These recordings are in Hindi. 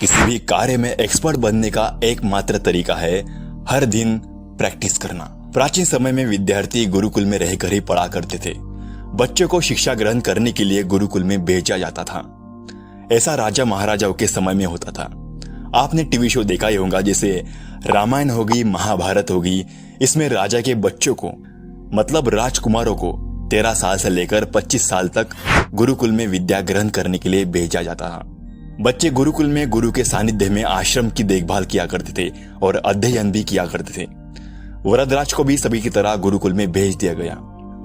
किसी भी कार्य में एक्सपर्ट बनने का एकमात्र तरीका है हर दिन प्रैक्टिस करना। प्राचीन समय में विद्यार्थी गुरुकुल में रहकर ही पढ़ा करते थे। बच्चों को शिक्षा ग्रहण करने के लिए गुरुकुल में भेजा जाता था। ऐसा राजा महाराजाओं के समय में होता था। आपने टीवी शो देखा ही होगा, जैसे रामायण होगी, महाभारत होगी। इसमें राजा के बच्चों को, मतलब राजकुमारों को 13 साल से लेकर 25 साल तक गुरुकुल में विद्या ग्रहण करने के लिए भेजा जाता था। बच्चे गुरुकुल में गुरु के सानिध्य में आश्रम की देखभाल किया करते थे और अध्ययन भी किया करते थे। वरदराज को भी सभी की तरह गुरुकुल में भेज दिया गया।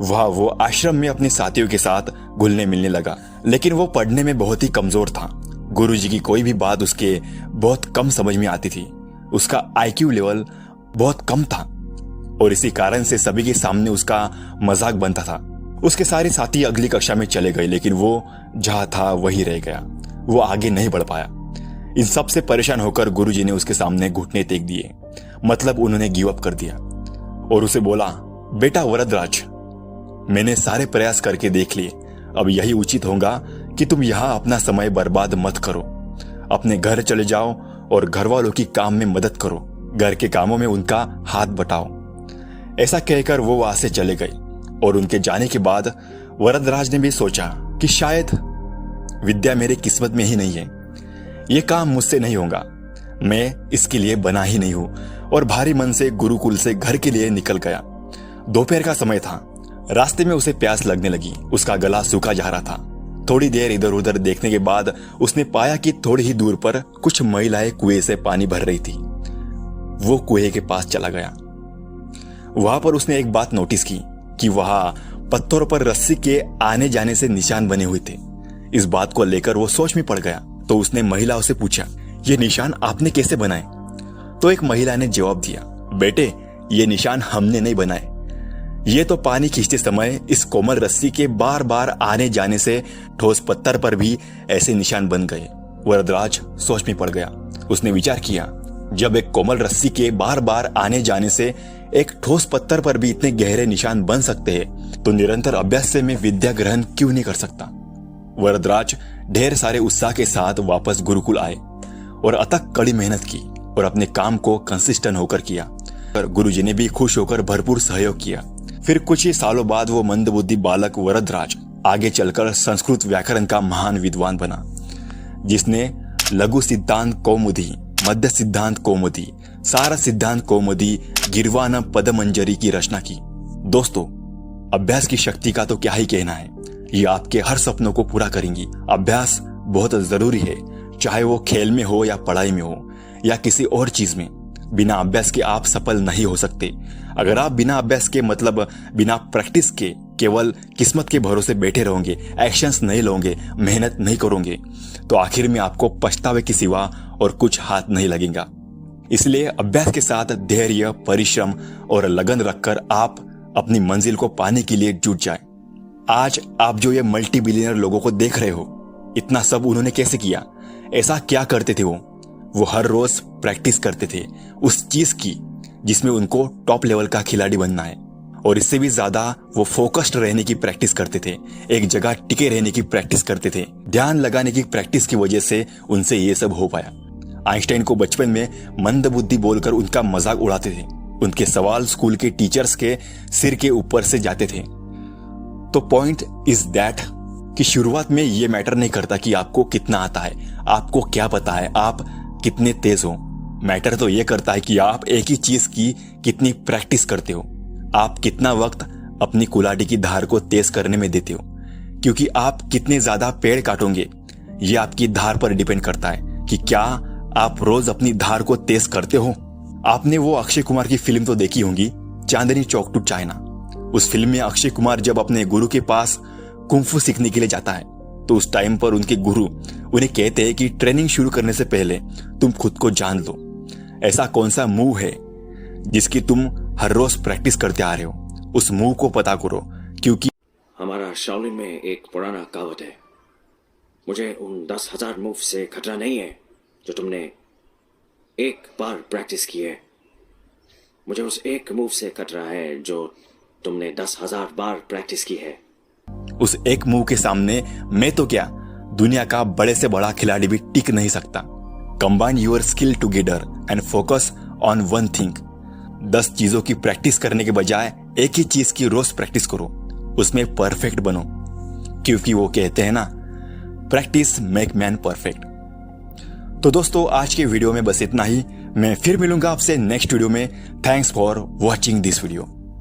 वह वो आश्रम में अपने साथियों के साथ घुलने मिलने लगा, लेकिन वो पढ़ने में बहुत ही कमजोर था। गुरुजी की कोई भी बात उसके बहुत कम समझ में आती थी। उसका IQ लेवल बहुत कम था और इसी कारण से सभी के सामने उसका मजाक बनता था। उसके सारे साथी अगली कक्षा में चले गए, लेकिन वो जहां था वही रह गया। वो आगे नहीं बढ़ पाया। इन सब से परेशान होकर गुरुजी ने उसके सामने घुटने टेक दिए, मतलब उन्होंने गिव अप कर दिया और उसे बोला, बेटा वरदराज, मैंने सारे प्रयास करके देख लिए। अब यही उचित होगा कि तुम यहाँ अपना समय बर्बाद मत करो। अपने घर चले जाओ और घर वालों की काम में मदद करो। घर के कामों में उनका हाथ बटाओ। ऐसा कहकर वो वहां से चले गए और उनके जाने के बाद वरदराज ने भी सोचा कि शायद विद्या मेरे किस्मत में ही नहीं है। ये काम मुझसे नहीं होगा, मैं इसके लिए बना ही नहीं हूं, और भारी मन से गुरुकुल से घर के लिए निकल गया। दोपहर का समय था। रास्ते में उसे प्यास लगने लगी। उसका गला सूखा जा रहा था। थोड़ी देर इधर उधर देखने के बाद उसने पाया कि थोड़ी ही दूर पर कुछ महिलाएं कुएं से पानी भर रही थी। वो कुएं के पास चला गया। वहां पर उसने एक बात नोटिस की कि वहां पत्थरों पर रस्सी के आने जाने से निशान बने हुए थे। इस बात को लेकर वो सोच में पड़ गया। तो उसने महिलाओं से पूछा, ये निशान आपने कैसे बनाए? तो एक महिला ने जवाब दिया, बेटे, ये निशान हमने नहीं बनाए। ये तो पानी खींचते समय इस कोमल रस्सी के बार बार आने जाने से ठोस पत्थर पर भी ऐसे निशान बन गए। वरदराज सोच में पड़ गया। उसने विचार किया, जब एक कोमल रस्सी के बार बार आने जाने से एक ठोस पत्थर पर भी इतने गहरे निशान बन सकते हैं, तो निरंतर अभ्यास से मैं विद्या ग्रहण क्यों नहीं कर सकता? वरदराज ढेर सारे उत्साह के साथ वापस गुरुकुल आए और अथक कड़ी मेहनत की और अपने काम को कंसिस्टेंट होकर किया। गुरुजी ने भी खुश होकर भरपूर सहयोग किया। फिर कुछ ही सालों बाद वो मंदबुद्धि बालक वरदराज आगे चलकर संस्कृत व्याकरण का महान विद्वान बना, जिसने लघु सिद्धांत कौमुदी, मध्य सिद्धांत कौमुदी, सार सिद्धांत कौमुदी, गिरवाण पदमंजरी की रचना की। दोस्तों, अभ्यास की शक्ति का तो क्या ही कहना है। ये आपके हर सपनों को पूरा करेंगी। अभ्यास बहुत जरूरी है, चाहे वो खेल में हो या पढ़ाई में हो या किसी और चीज में। बिना अभ्यास के आप सफल नहीं हो सकते। अगर आप बिना अभ्यास के, मतलब बिना प्रैक्टिस के, केवल किस्मत के भरोसे बैठे रहोगे, एक्शंस नहीं लोगे, मेहनत नहीं करोगे, तो आखिर में आपको पछतावे के सिवा और कुछ हाथ नहीं लगेगा। इसलिए अभ्यास के साथ धैर्य, परिश्रम और लगन रखकर आप अपनी मंजिल को पाने के लिए जुट जाएं। आज आप जो ये मल्टी बिलियनर लोगों को देख रहे हो, इतना सब उन्होंने कैसे किया? ऐसा क्या करते थे वो हर रोज प्रैक्टिस करते थे उस चीज की जिसमें उनको टॉप लेवल का खिलाड़ी बनना है, और इससे भी ज्यादा वो फोकस्ड रहने की प्रैक्टिस करते थे। एक जगह टिके रहने की प्रैक्टिस करते थे। ध्यान लगाने की प्रैक्टिस की वजह से उनसे ये सब हो पाया। आइंस्टाइन को बचपन में मंदबुद्धि बोलकर उनका मजाक उड़ाते थे। उनके सवाल स्कूल के टीचर्स के सिर के ऊपर से जाते थे। तो पॉइंट इज दैट कि शुरुआत में ये मैटर नहीं करता कि आपको कितना आता है, आपको क्या पता है, आप कितने तेज हो। मैटर तो ये करता है कि आप एक ही चीज की कितनी प्रैक्टिस करते हो, आप कितना वक्त अपनी कुल्हाड़ी की धार को तेज करने में देते हो। क्योंकि आप कितने ज्यादा पेड़ काटोगे, ये आपकी धार पर डिपेंड करता है कि क्या आप रोज अपनी धार को तेज करते हो। आपने वो अक्षय कुमार की फिल्म तो देखी होगी, चांदनी चौक टू चाइना। उस फिल्म में अक्षय कुमार जब अपने गुरु के पास कुंफू सीखने के लिए जाता है, तो उस टाइम पर उनके गुरु उन्हें कहते हैं कि ट्रेनिंग शुरू करने से पहले तुम खुद को जान लो। ऐसा कौन सा मूव है जिसकी तुम हर रोज प्रैक्टिस करते आ रहे हो, उस मूव को पता करो। क्योंकि हमारा शाओलिन में एक पुराना कहावत है, मुझे उन 10,000 मूव से खतरा नहीं है जो तुमने एक बार प्रैक्टिस की है, मुझे उस एक मूव से खतरा है जो तुमने 10,000 बार प्रैक्टिस की है। उस एक मूव के सामने मैं तो क्या, दुनिया का बड़े से बड़ा खिलाड़ी भी टिक नहीं सकता। Combine your skill together and focus on one thing. 10 चीजों की प्रैक्टिस करने के बजाय एक ही चीज की रोज प्रैक्टिस करो, उसमें परफेक्ट बनो, क्योंकि वो कहते हैं ना, प्रैक्टिस मेक मैन परफेक्ट। तो दोस्तों, आज के वीडियो में बस इतना ही। मैं फिर मिलूंगा आपसे नेक्स्ट वीडियो में। Thanks for watching this video.